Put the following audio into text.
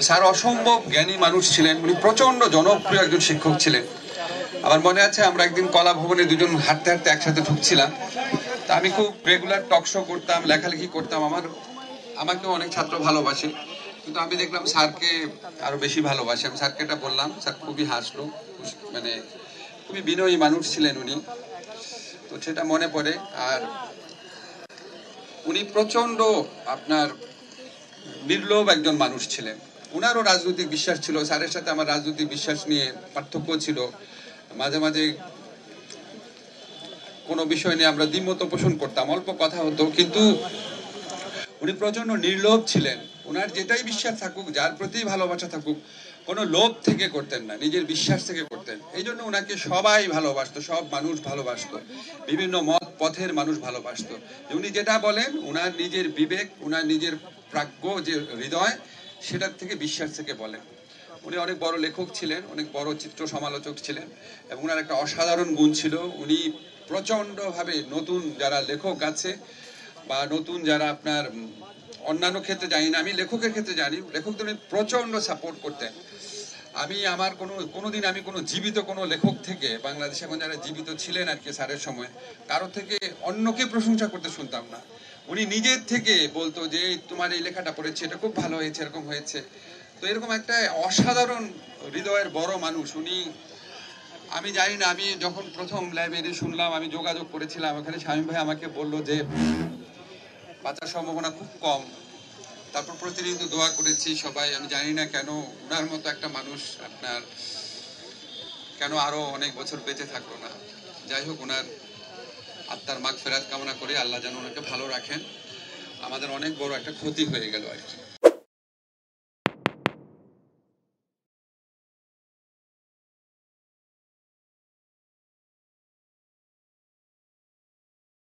Sir অসম্ভব জ্ঞানী মানুষ ছিলেন, উনি প্রচন্ড জনপ্রিয় একজন শিক্ষক ছিলেন। আমার মনে আছে আমরা একদিন কলা ভবনে দুজন হাঁটতে হাঁটতে একসাথে ঢুকছিলাম। তা আমি খুব রেগুলার টক শো করতাম, লেখালেখি করতাম, আমাকেও অনেক ছাত্র ভালোবাসে, কিন্তু আমি দেখলাম স্যারকে আরো বেশি ভালোবাসে। আমি স্যারকে এটা বললাম, স্যার খুবই হাসলো, মানে খুবই বিনয়ী মানুষ ছিলেন উনি, তো সেটা মনে পড়ে। আর উনি প্রচন্ড আপনার নির্লোভ একজন মানুষ ছিলেন। উনারও রাজনৈতিক বিশ্বাস ছিল, স্যারের সাথে আমার রাজনৈতিক বিশ্বাস নিয়ে পার্থক্য ছিল, মাঝে মাঝে কোনো বিষয় নিয়ে আমরা দ্বিমত পোষণ করতাম, অল্প কথা হতো, কিন্তু উনি প্রচন্ড নির্লোভ ছিলেন। ওনার যেটাই বিশ্বাস থাকুক, যার প্রতি ভালোবাসা থাকুক, কোনো লোভ থেকে করতেন না, নিজের বিশ্বাস থেকে করতেন। এই জন্য ওনাকে সবাই ভালোবাসতো, সব মানুষ ভালোবাসতো, বিভিন্ন মত পথের মানুষ ভালোবাসতো। উনি যেটা বলেন, ওনার নিজের বিবেক, ওনার নিজের প্রাজ্ঞ যে হৃদয়, সেটার থেকে বিশ্বাস থেকে বলেন। উনি অনেক বড় লেখক ছিলেন, অনেক বড় চিত্র সমালোচক ছিলেন, এবং ওনার একটা অসাধারণ গুণ ছিল, উনি প্রচন্ডভাবে নতুন যারা লেখক আছে বা নতুন যারা আপনার অন্যান্য ক্ষেত্রে জানি না, আমি লেখকের ক্ষেত্রে জানি, লেখকদের উনি প্রচন্ড সাপোর্ট করতেন। আমি আমার কোনোদিন আমি কোনো জীবিত কোনো লেখক থেকে, বাংলাদেশে এখন যারা জীবিত ছিলেন আর কি স্যারের সময়, কারো থেকে অন্যকে প্রশংসা করতে শুনতাম না। উনি নিজের থেকে বলতো যে তোমার এই লেখাটা পড়েছে, এটা খুব ভালো হয়েছে, এরকম হয়েছে। তো এরকম একটা অসাধারণ হৃদয়ের বড় মানুষ উনি। আমি জানি না, আমি যখন প্রথম লাইব্রেরি শুনলাম, আমি যোগাযোগ করেছিলাম ওখানে, শামীম ভাই আমাকে বললো যে বাঁচার সম্ভাবনা খুব কম। তারপর প্রতিনিয়ত দোয়া করেছি সবাই, আমি জানি না কেন ওনার মতো একটা মানুষ আপনার কেন আরো অনেক বছর বেঁচে থাকলো না। যাই হোক, ওনার আত্মার মাগফিরাত কামনা করে, আল্লাহ যেন ওনাকে ভালো রাখেন। আমাদের অনেক বড় একটা ক্ষতি হয়ে গেল আর কি।